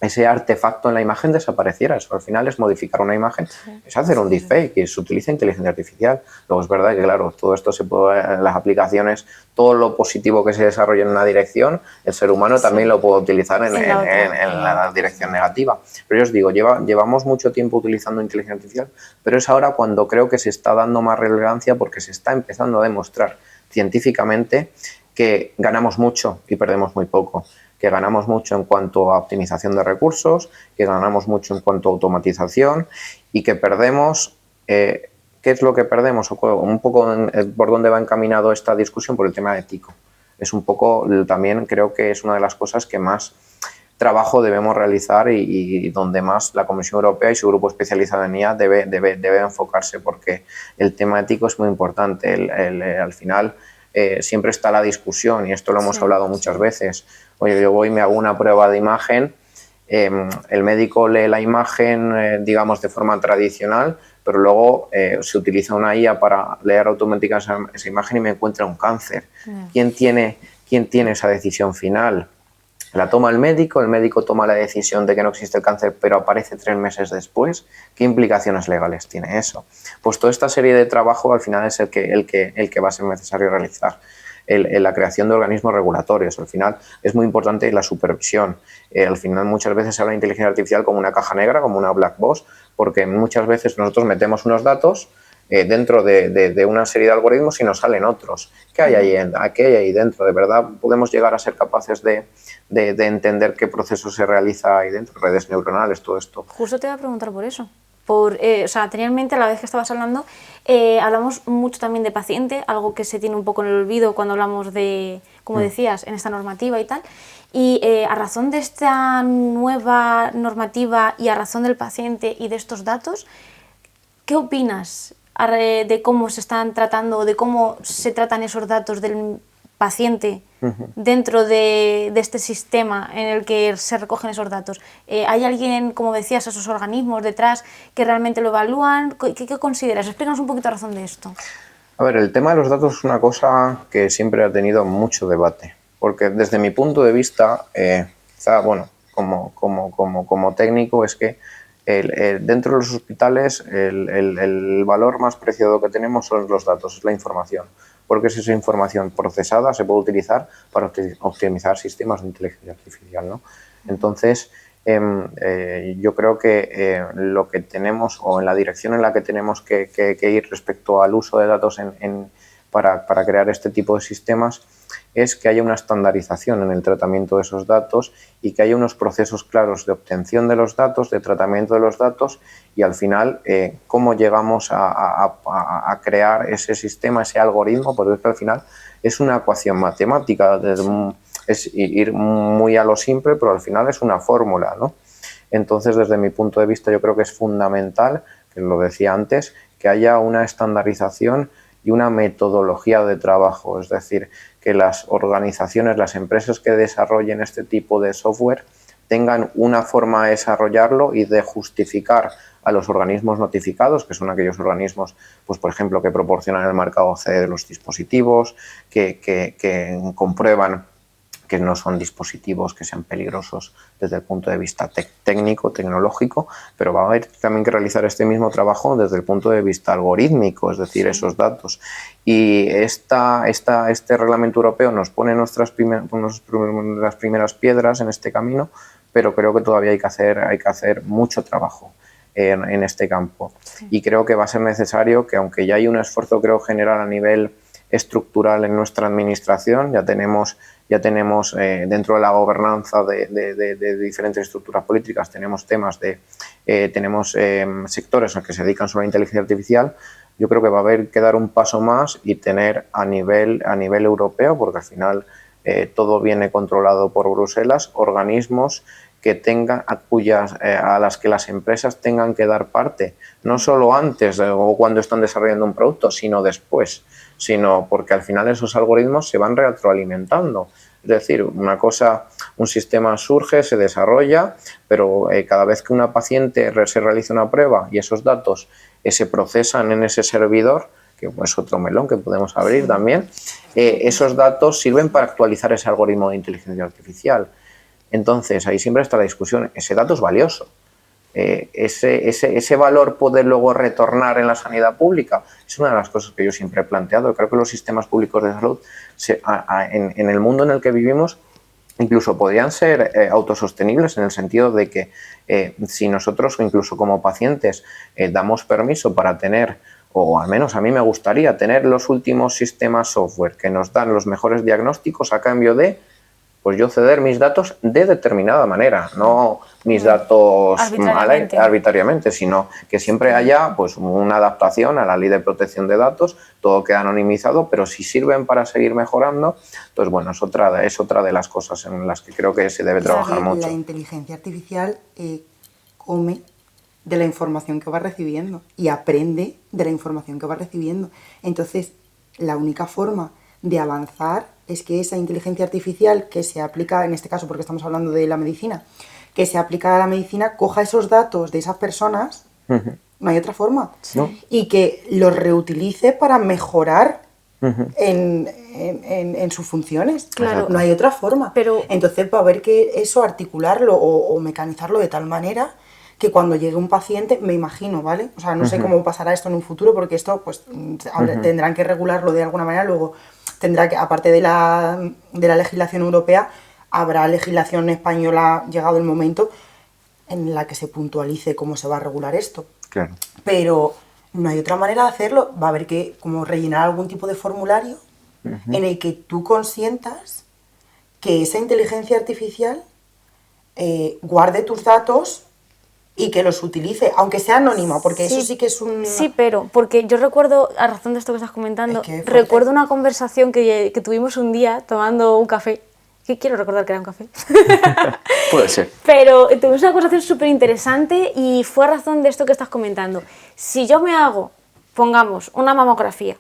ese artefacto en la imagen desapareciera. Eso al final es modificar una imagen, es hacer un deepfake y se utiliza inteligencia artificial. Luego es verdad que, claro, todo esto se puede, las aplicaciones, todo lo positivo que se desarrolla en una dirección, el ser humano también lo puede utilizar en la dirección negativa. Pero yo os digo, llevamos mucho tiempo utilizando inteligencia artificial, pero es ahora cuando creo que se está dando más relevancia porque se está empezando a demostrar científicamente que ganamos mucho y perdemos muy poco. Que ganamos mucho en cuanto a optimización de recursos, que ganamos mucho en cuanto a automatización y que perdemos, ¿qué es lo que perdemos? Un poco por dónde va encaminado esta discusión, por el tema ético. Es un poco, también creo que es una de las cosas que más trabajo debemos realizar y donde más la Comisión Europea y su grupo especializado en IA debe enfocarse, porque el tema ético es muy importante. Al final siempre está la discusión y esto lo hemos hablado muchas veces. Oye, yo voy y me hago una prueba de imagen, el médico lee la imagen, digamos, de forma tradicional, pero luego se utiliza una IA para leer automáticamente esa imagen y me encuentra un cáncer. ¿Quién tiene esa decisión final? La toma el médico toma la decisión de que no existe el cáncer, pero aparece 3 meses después. ¿Qué implicaciones legales tiene eso? Pues toda esta serie de trabajo al final es el que va a ser necesario realizar. La creación de organismos regulatorios. Al final es muy importante la supervisión. Al final muchas veces se habla de inteligencia artificial como una caja negra, como una black box, porque muchas veces nosotros metemos unos datos dentro de una serie de algoritmos y nos salen otros. ¿Qué hay ahí dentro? ¿De verdad podemos llegar a ser capaces de entender qué proceso se realiza ahí dentro? Redes neuronales, todo esto. Justo te iba a preguntar por eso. Tenía en mente, a la vez que estabas hablando, hablamos mucho también de paciente, algo que se tiene un poco en el olvido cuando hablamos de, como decías, en esta normativa y tal. Y a razón de esta nueva normativa y a razón del paciente y de estos datos, ¿qué opinas de cómo se están tratando o de cómo se tratan esos datos del paciente dentro de este sistema en el que se recogen esos datos? ¿Hay alguien, como decías, esos organismos detrás que realmente lo evalúan? ¿Qué consideras? Explícanos un poquito a razón de esto. A ver, el tema de los datos es una cosa que siempre ha tenido mucho debate, porque desde mi punto de vista, como técnico, es que dentro de los hospitales el valor más preciado que tenemos son los datos, es la información, porque es esa información procesada se puede utilizar para optimizar sistemas de inteligencia artificial, ¿no? Entonces, yo creo que lo que tenemos, o en la dirección en la que tenemos que ir respecto al uso de datos para crear este tipo de sistemas, es que haya una estandarización en el tratamiento de esos datos y que haya unos procesos claros de obtención de los datos, de tratamiento de los datos y al final cómo llegamos a crear ese sistema, ese algoritmo, porque al final es una ecuación matemática, es ir muy a lo simple, pero al final es una fórmula, ¿no? Entonces, desde mi punto de vista, yo creo que es fundamental, que lo decía antes, que haya una estandarización y una metodología de trabajo, es decir, que las organizaciones, las empresas que desarrollen este tipo de software tengan una forma de desarrollarlo y de justificar a los organismos notificados, que son aquellos organismos, pues por ejemplo, que proporcionan el marcado CE de los dispositivos, que comprueban que no son dispositivos que sean peligrosos desde el punto de vista técnico, tecnológico, pero va a haber también que realizar este mismo trabajo desde el punto de vista algorítmico, es decir, esos datos. Y este reglamento europeo nos pone las primeras piedras en este camino, pero creo que todavía hay que hacer mucho trabajo en este campo. Sí. Y creo que va a ser necesario que, aunque ya hay un esfuerzo, creo, general a nivel estructural en nuestra administración, ya tenemos dentro de la gobernanza de diferentes estructuras políticas, tenemos temas tenemos sectores en los que se dedican solo a la inteligencia artificial. Yo creo que va a haber que dar un paso más y tener a nivel europeo, porque al final todo viene controlado por Bruselas, organismos a las que las empresas tengan que dar parte, no solo antes o cuando están desarrollando un producto, sino después, sino porque al final esos algoritmos se van retroalimentando. Es decir, un sistema surge, se desarrolla, pero cada vez que una paciente se realiza una prueba y esos datos se procesan en ese servidor, que es otro melón que podemos abrir también, esos datos sirven para actualizar ese algoritmo de inteligencia artificial. Entonces, ahí siempre está la discusión, ese dato es valioso. Ese valor poder luego retornar en la sanidad pública es una de las cosas que yo siempre he planteado. Creo que los sistemas públicos de salud, en el mundo en el que vivimos, incluso podrían ser autosostenibles en el sentido de que si nosotros, incluso como pacientes, damos permiso para tener, o al menos a mí me gustaría tener los últimos sistemas software que nos dan los mejores diagnósticos a cambio de pues yo ceder mis datos de determinada manera, no mis datos arbitrariamente, sino que siempre haya pues una adaptación a la ley de protección de datos, todo queda anonimizado, pero si sirven para seguir mejorando, pues bueno, es otra de las cosas en las que creo que se debe trabajar mucho. La inteligencia artificial come de la información que va recibiendo y aprende de la información que va recibiendo. Entonces, la única forma de avanzar es que esa inteligencia artificial que se aplica, en este caso porque estamos hablando de la medicina, que se aplica a la medicina, coja esos datos de esas personas, no hay otra forma, y que los reutilice para mejorar en sus funciones. Claro. No hay otra forma. Pero entonces va a haber que eso articularlo o mecanizarlo de tal manera que cuando llegue un paciente, me imagino, ¿vale? O sea, no sé cómo pasará esto en un futuro porque esto pues tendrán que regularlo de alguna manera, luego tendrá que, aparte de la legislación europea, habrá legislación española llegado el momento en la que se puntualice cómo se va a regular esto. Claro. Pero no hay otra manera de hacerlo. Va a haber que como rellenar algún tipo de formulario en el que tú consientas que esa inteligencia artificial guarde tus datos y que los utilice, aunque sea anónima, porque eso sí que es un... Sí, pero, porque yo recuerdo, a razón de esto que estás comentando, recuerdo una conversación que tuvimos un día tomando un café, que quiero recordar que era un café. Puede ser. Pero tuvimos una conversación súper interesante y fue a razón de esto que estás comentando. Si yo me hago, pongamos, una mamografía,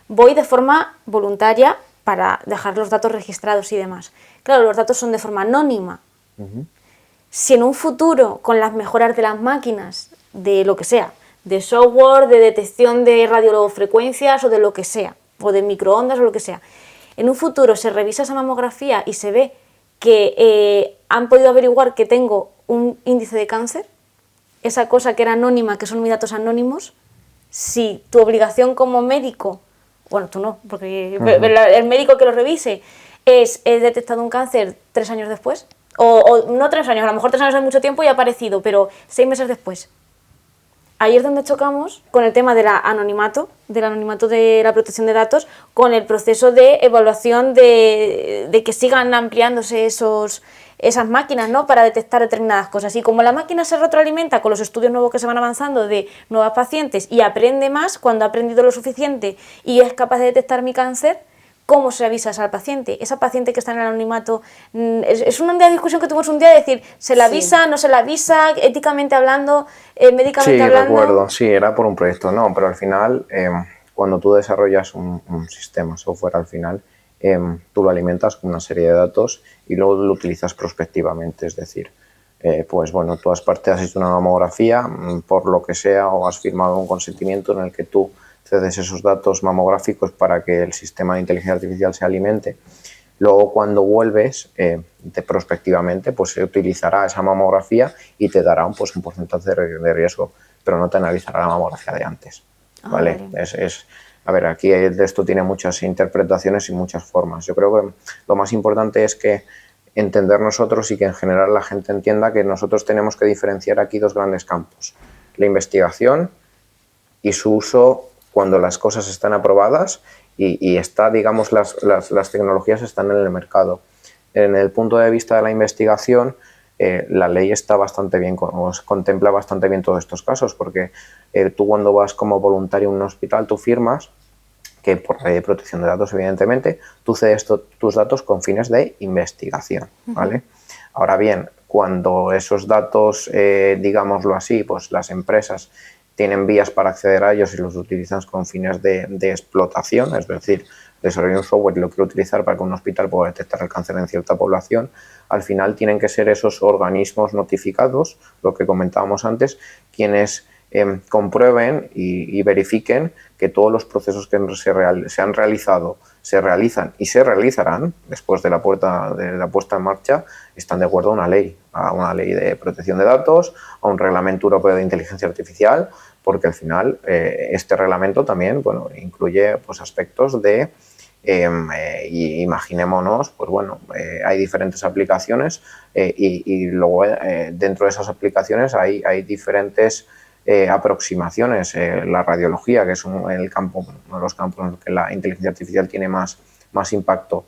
voy de forma voluntaria para dejar los datos registrados y demás. Claro, los datos son de forma anónima. Si en un futuro, con las mejoras de las máquinas, de lo que sea, de software, de detección de radiofrecuencias o de lo que sea, o de microondas o lo que sea, en un futuro se revisa esa mamografía y se ve que han podido averiguar que tengo un índice de cáncer, esa cosa que era anónima, que son mis datos anónimos, si tu obligación como médico, bueno, tú no, porque el médico que lo revise, es detectado un cáncer 3 años después, o no 3 años, a lo mejor 3 años es mucho tiempo y ha aparecido, pero 6 meses después. Ahí es donde chocamos con el tema del anonimato de la protección de datos, con el proceso de evaluación de que sigan ampliándose esas máquinas, ¿no?, para detectar determinadas cosas. Y como la máquina se retroalimenta con los estudios nuevos que se van avanzando de nuevas pacientes y aprende más, cuando ha aprendido lo suficiente y es capaz de detectar mi cáncer, ¿cómo se avisa al paciente? Esa paciente que está en el anonimato, es una discusión que tuvimos un día de decir, ¿se la avisa, no se la avisa, éticamente hablando, médicamente hablando? Sí, recuerdo, sí, era por un proyecto, no, pero al final, cuando tú desarrollas un sistema software, al final, tú lo alimentas con una serie de datos y luego lo utilizas prospectivamente, es decir, pues bueno, tú has hecho una mamografía, por lo que sea, o has firmado un consentimiento en el que tú cedes esos datos mamográficos para que el sistema de inteligencia artificial se alimente. Luego, cuando vuelves, prospectivamente, pues se utilizará esa mamografía y te dará un porcentaje de riesgo, pero no te analizará la mamografía de antes. ¿Vale? A ver, aquí esto tiene muchas interpretaciones y muchas formas. Yo creo que lo más importante es que entender nosotros y que en general la gente entienda que nosotros tenemos que diferenciar aquí 2 grandes campos. La investigación y su uso cuando las cosas están aprobadas y digamos, las tecnologías están en el mercado. En el punto de vista de la investigación, la ley está bastante bien, contempla bastante bien todos estos casos, porque tú cuando vas como voluntario a un hospital, tú firmas que por ley de protección de datos, evidentemente, tú cedes tus datos con fines de investigación, ¿vale? Ahora bien, cuando esos datos, digámoslo así, pues las empresas tienen vías para acceder a ellos y los utilizan con fines de explotación, es decir, desarrollar un software y lo quiero utilizar para que un hospital pueda detectar el cáncer en cierta población, al final tienen que ser esos organismos notificados, lo que comentábamos antes, quienes comprueben y verifiquen que todos los procesos que se han realizado, se realizan y se realizarán después de la puesta en marcha, están de acuerdo a una ley de protección de datos, a un reglamento europeo de inteligencia artificial, porque al final este reglamento también, bueno, incluye pues aspectos de imaginémonos, pues bueno, hay diferentes aplicaciones y luego dentro de esas aplicaciones hay diferentes aproximaciones. La radiología, que es uno de los campos en los que la inteligencia artificial tiene más impacto.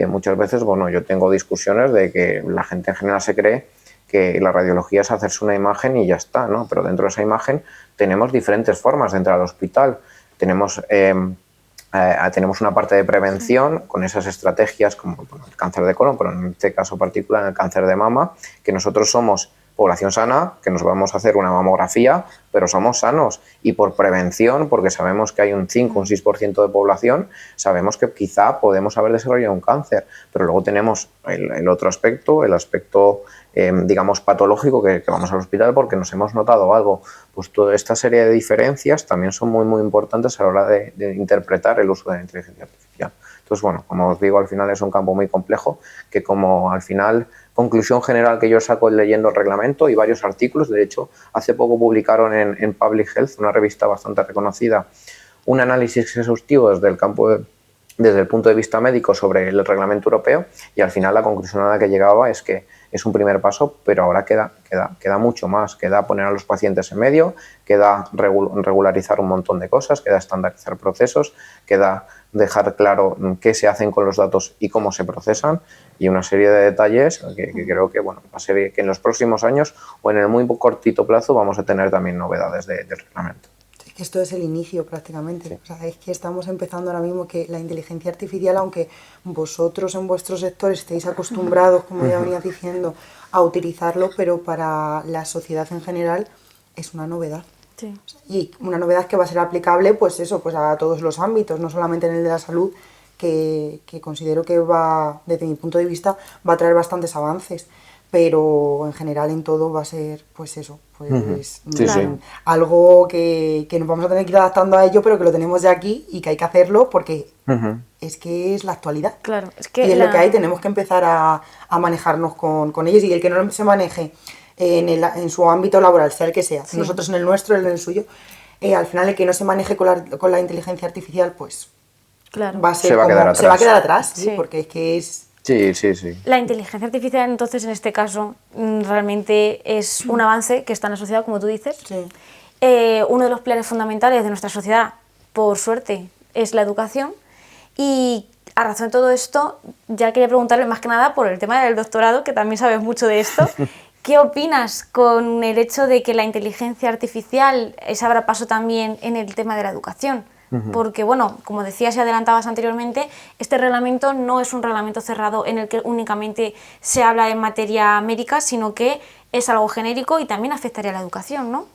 Muchas veces, bueno, yo tengo discusiones de que la gente en general se cree que la radiología es hacerse una imagen y ya está, ¿no? Pero dentro de esa imagen tenemos diferentes formas de entrar al hospital. Tenemos una parte de prevención con esas estrategias como el cáncer de colon, pero en este caso particular el cáncer de mama, que nosotros somos población sana, que nos vamos a hacer una mamografía, pero somos sanos. Y por prevención, porque sabemos que hay un 5 o un 6% de población, sabemos que quizá podemos haber desarrollado un cáncer. Pero luego tenemos el otro aspecto, el aspecto, digamos, patológico, que vamos al hospital porque nos hemos notado algo. Pues toda esta serie de diferencias también son muy, muy importantes a la hora de interpretar el uso de la inteligencia artificial. Entonces, bueno, como os digo, al final es un campo muy complejo que como al final, conclusión general que yo saco leyendo el reglamento y varios artículos, de hecho, hace poco publicaron en Public Health, una revista bastante reconocida, un análisis exhaustivo desde el punto de vista médico sobre el reglamento europeo y al final la conclusión a la que llegaba es que es un primer paso, pero ahora queda mucho más. Queda poner a los pacientes en medio, queda regularizar un montón de cosas, queda estandarizar procesos, queda dejar claro qué se hacen con los datos y cómo se procesan y una serie de detalles que creo que bueno, va a ser que en los próximos años o en el muy cortito plazo vamos a tener también novedades del reglamento. Es que esto es el inicio prácticamente. Sí. O sea, es que estamos empezando ahora mismo que la inteligencia artificial, aunque vosotros en vuestros sectores estéis acostumbrados, como ya venías diciendo, a utilizarlo, pero para la sociedad en general es una novedad. Sí. Y una novedad que va a ser aplicable pues eso, pues a todos los ámbitos, no solamente en el de la salud, que considero que va, desde mi punto de vista, va a traer bastantes avances. Pero en general en todo va a ser pues eso, pues algo que nos vamos a tener que ir adaptando a ello, pero que lo tenemos ya aquí y que hay que hacerlo porque es que es la actualidad. Claro, es que y es lo que hay, tenemos que empezar a manejarnos con ellos y el que no se maneje en su ámbito laboral, sea el que sea, nosotros en el nuestro, él en el suyo, al final el que no se maneje con la inteligencia artificial pues va a ser se va a quedar atrás, ¿sí? Porque es que es... Sí. La inteligencia artificial, entonces, en este caso, realmente es un avance que está en la sociedad, como tú dices. Sí. Uno de los pilares fundamentales de nuestra sociedad, por suerte, es la educación. Y a razón de todo esto, ya quería preguntarle más que nada por el tema del doctorado, que también sabes mucho de esto. ¿Qué opinas con el hecho de que la inteligencia artificial se abra paso también en el tema de la educación? Porque, bueno, como decías y adelantabas anteriormente, este reglamento no es un reglamento cerrado en el que únicamente se habla en materia médica, sino que es algo genérico y también afectaría a la educación, ¿no?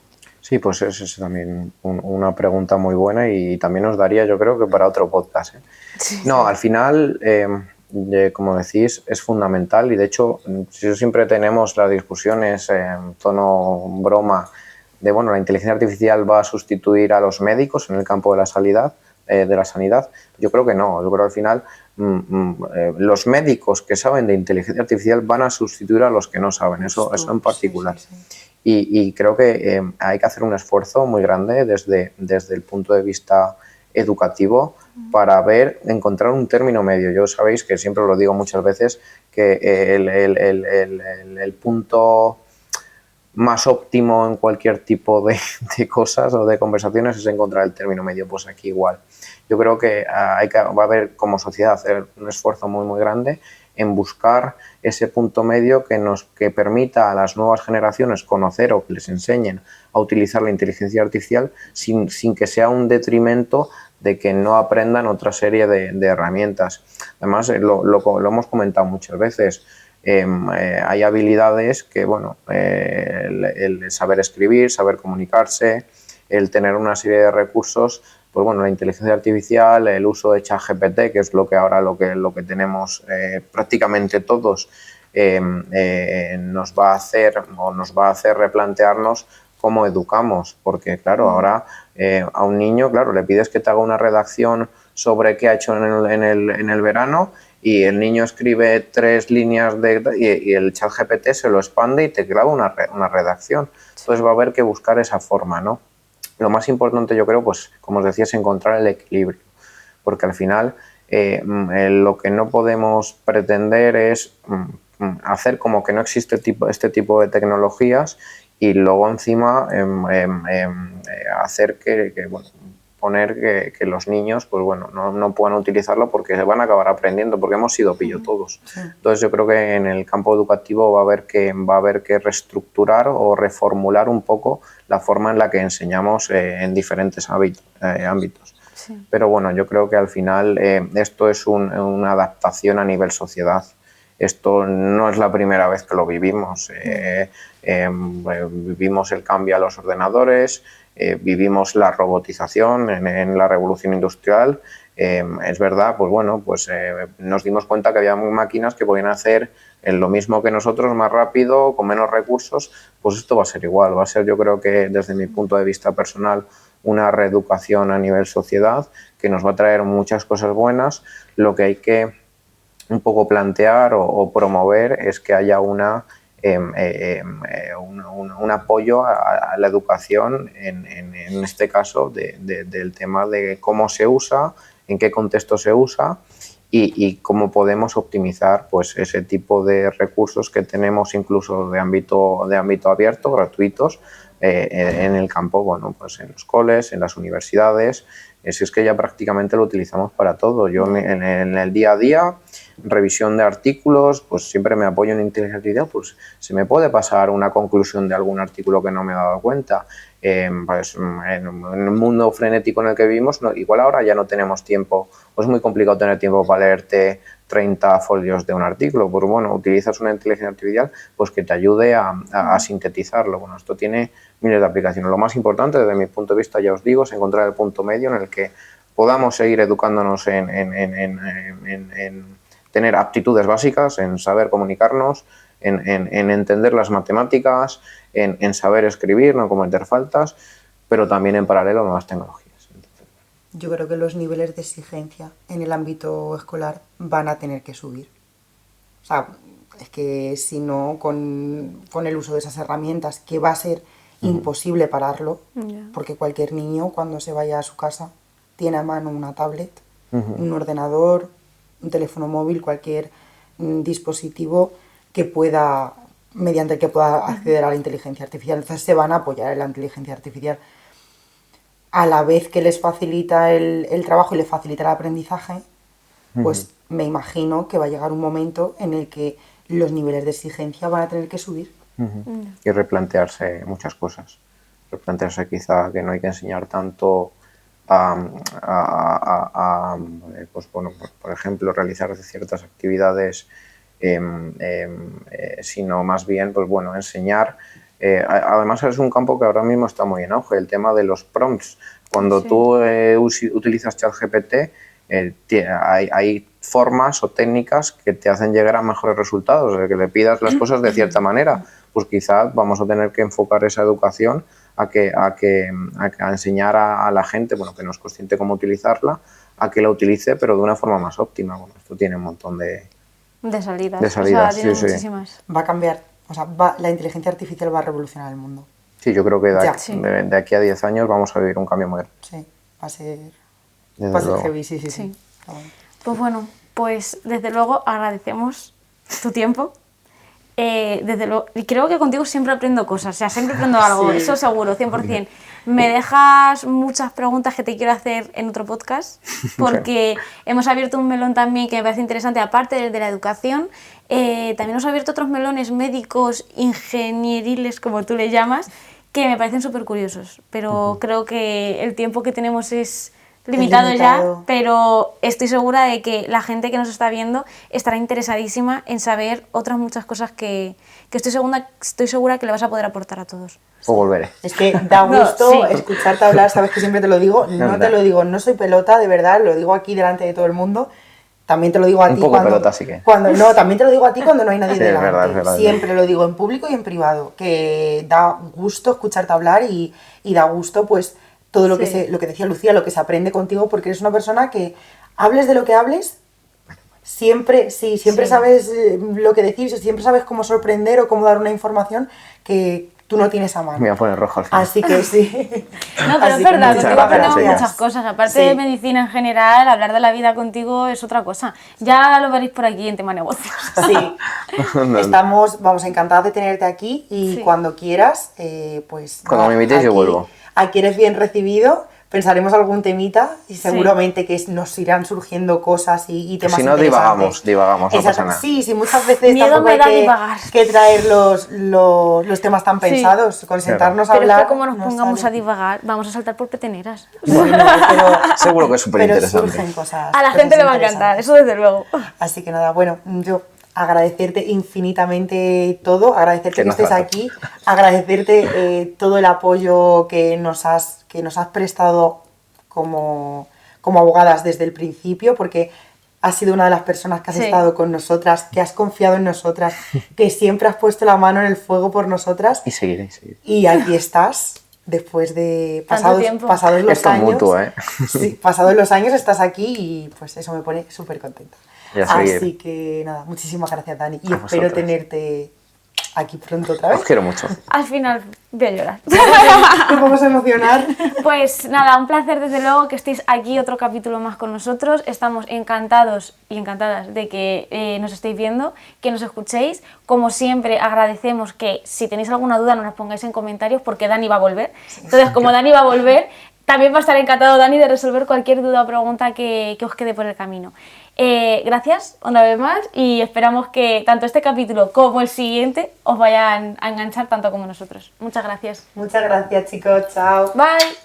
Sí, pues es también una pregunta muy buena y también nos daría, yo creo, que para otro podcast. Sí. No, al final, como decís, es fundamental y, de hecho, siempre tenemos las discusiones en tono broma de, bueno, la inteligencia artificial va a sustituir a los médicos en el campo de la sanidad. Yo creo que no. Yo creo que al final los médicos que saben de inteligencia artificial van a sustituir a los que no saben, eso en particular. Sí. Y creo que hay que hacer un esfuerzo muy grande desde el punto de vista educativo para encontrar un término medio. Yo sabéis que siempre lo digo muchas veces que el punto más óptimo en cualquier tipo de cosas o de conversaciones es encontrar el término medio, pues aquí igual. Yo creo que va a haber como sociedad hacer un esfuerzo muy muy grande en buscar ese punto medio que permita a las nuevas generaciones conocer o que les enseñen a utilizar la inteligencia artificial sin que sea un detrimento de que no aprendan otra serie de herramientas. Además, lo hemos comentado muchas veces. hay habilidades que, bueno, el saber escribir, saber comunicarse, el tener una serie de recursos, pues bueno, la inteligencia artificial, el uso de ChatGPT, que es lo que ahora lo que tenemos prácticamente todos, nos va a hacer replantearnos cómo educamos, porque claro, ahora a un niño, claro, le pides que te haga una redacción sobre qué ha hecho en el verano y el niño escribe 3 líneas y el ChatGPT se lo expande y te clava una redacción. Entonces va a haber que buscar esa forma, ¿no? Lo más importante, yo creo, pues como os decía, es encontrar el equilibrio, porque al final lo que no podemos pretender es hacer como que no existe este tipo de tecnologías y luego encima hacer bueno, poner que los niños pues bueno, no puedan utilizarlo porque se van a acabar aprendiendo, porque hemos sido pillo todos. Sí. Entonces yo creo que en el campo educativo va a haber que reestructurar o reformular un poco la forma en la que enseñamos en diferentes ámbitos. Sí. Pero bueno, yo creo que al final esto es una adaptación a nivel sociedad. Esto no es la primera vez que lo vivimos. Vivimos el cambio a los ordenadores, vivimos la robotización en la revolución industrial. Es verdad, pues bueno, pues nos dimos cuenta que había máquinas que podían hacer lo mismo que nosotros, más rápido, con menos recursos. Pues esto va a ser igual, va a ser, yo creo que desde mi punto de vista personal, una reeducación a nivel sociedad que nos va a traer muchas cosas buenas. Lo que hay que un poco plantear o promover es que haya un apoyo a la educación en este caso del tema de cómo se usa, en qué contexto se usa y cómo podemos optimizar pues ese tipo de recursos que tenemos incluso de ámbito abierto, gratuitos, en el campo, bueno, pues en los coles, en las universidades. Es que ya prácticamente lo utilizamos para todo. Yo en el día a día, revisión de artículos, pues siempre me apoyo en inteligencia artificial, pues se me puede pasar una conclusión de algún artículo que no me he dado cuenta. Pues en el mundo frenético en el que vivimos, igual ahora ya no tenemos tiempo, o es muy complicado tener tiempo para leerte 30 folios de un artículo. Pues bueno, utilizas una inteligencia artificial pues que te ayude a sintetizarlo. Bueno, esto tiene miles de aplicaciones. Lo más importante desde mi punto de vista, ya os digo, es encontrar el punto medio en el que podamos seguir educándonos en tener aptitudes básicas, en saber comunicarnos, en entender las matemáticas, en saber escribir, no cometer faltas, pero también en paralelo nuevas tecnologías. Yo creo que los niveles de exigencia en el ámbito escolar van a tener que subir. O sea, es que si no, con el uso de esas herramientas, que va a ser imposible pararlo, porque cualquier niño cuando se vaya a su casa tiene a mano una tablet, un ordenador, un teléfono móvil, cualquier dispositivo mediante el que pueda acceder a la inteligencia artificial. Entonces se van a apoyar en la inteligencia artificial. A la vez que les facilita el trabajo y les facilita el aprendizaje, pues me imagino que va a llegar un momento en el que los niveles de exigencia van a tener que subir. Y replantearse muchas cosas. Replantearse quizá que no hay que enseñar tanto pues bueno, por ejemplo, realizar ciertas actividades, sino más bien, pues bueno, enseñar. Además es un campo que ahora mismo está muy en auge, el tema de los prompts. Cuando tú utilizas ChatGPT, hay formas o técnicas que te hacen llegar a mejores resultados, que le pidas las cosas de cierta manera. Pues quizás vamos a tener que enfocar esa educación a enseñar a la gente, bueno, que no es consciente cómo utilizarla, a que la utilice, pero de una forma más óptima. Bueno, esto tiene un montón de salidas. De salidas, o sea, tiene muchísimas. Va a cambiar, o sea, la inteligencia artificial va a revolucionar el mundo. Sí, yo creo que de aquí a 10 años vamos a vivir un cambio moderno. Sí, va a ser heavy, sí. Pues bueno, pues desde luego agradecemos tu tiempo. Desde luego, y creo que contigo siempre aprendo cosas, o sea, siempre aprendo algo, eso seguro, 100%. Me dejas muchas preguntas que te quiero hacer en otro podcast, porque hemos abierto un melón también que me parece interesante, aparte de la educación, también hemos abierto otros melones médicos, ingenieriles, como tú le llamas, que me parecen súper curiosos, pero creo que el tiempo que tenemos es limitado ya, limitado. pero estoy segura de que la gente que nos está viendo estará interesadísima en saber otras muchas cosas que estoy segura que le vas a poder aportar a todos. O volveré. Es que da No, gusto sí. escucharte hablar, sabes que siempre te lo digo, no verdad. te lo digo, no soy pelota, de verdad, lo digo aquí delante de todo el mundo. También te lo digo a Un ti poco cuando, pelota, sí que. no, también te lo digo a ti cuando no hay nadie Sí, es delante. verdad, es verdad. Siempre lo digo en público y en privado, que da gusto escucharte hablar y da gusto pues todo lo que Sí. lo que decía Lucía, lo que se aprende contigo, porque eres una persona que hables de lo que hables, siempre Sí. sabes lo que decir, siempre sabes cómo sorprender o cómo dar una información que tú no tienes a mano. Me voy a poner rojo al final. Así que sí. No, pero Así es que verdad, muchas contigo aprendemos gracias. muchas cosas. Aparte Sí. de medicina en general, hablar de la vida contigo es otra cosa. Ya lo veréis por aquí en tema negocios. Sí, estamos, vamos, encantadas de tenerte aquí y Sí. cuando quieras, pues... Cuando nada, me invitéis yo aquí- vuelvo. Aquí eres bien recibido, pensaremos algún temita y seguramente que nos irán surgiendo cosas y temas Si no, interesantes. divagamos, no Exacto. pasa nada. Sí, muchas veces Miedo tampoco me hay da divagar. que traer los temas tan Sí. pensados, con sentarnos a Pero es hablar... que como nos pongamos sale. a divagar, vamos a saltar por peteneras. Bueno, pero, Seguro que es súper pero interesante. surgen cosas. A la cosas gente le va a encantar, interesantes. eso desde luego. Así que nada, bueno, yo agradecerte infinitamente todo, agradecerte Que que no estés hace aquí, agradecerte todo el apoyo que nos has prestado como abogadas desde el principio, porque has sido una de las personas que has Sí. estado con nosotras, que has confiado en nosotras, que siempre has puesto la mano en el fuego por nosotras Y seguiré, seguiré. y aquí estás. Después de Tanto tiempo. pasados los Esto es años, mutuo, ¿eh? sí, pasados los años estás aquí y pues eso me pone súper contenta. Y a seguir. Así que nada, muchísimas gracias Dani y A espero vosotros. tenerte aquí pronto otra vez. Os quiero mucho. Al final voy a llorar. Nos vamos a emocionar. Pues nada, un placer desde luego que estéis aquí otro capítulo más con nosotros. Estamos encantados y encantadas de que nos estéis viendo, que nos escuchéis. Como siempre, agradecemos que si tenéis alguna duda nos las pongáis en comentarios porque Dani va a volver. Entonces, como Dani va a volver, también va a estar encantado Dani de resolver cualquier duda o pregunta que os quede por el camino. Gracias una vez más y esperamos que tanto este capítulo como el siguiente os vayan a enganchar tanto como nosotros. Muchas gracias. Muchas gracias chicos, chao. Bye.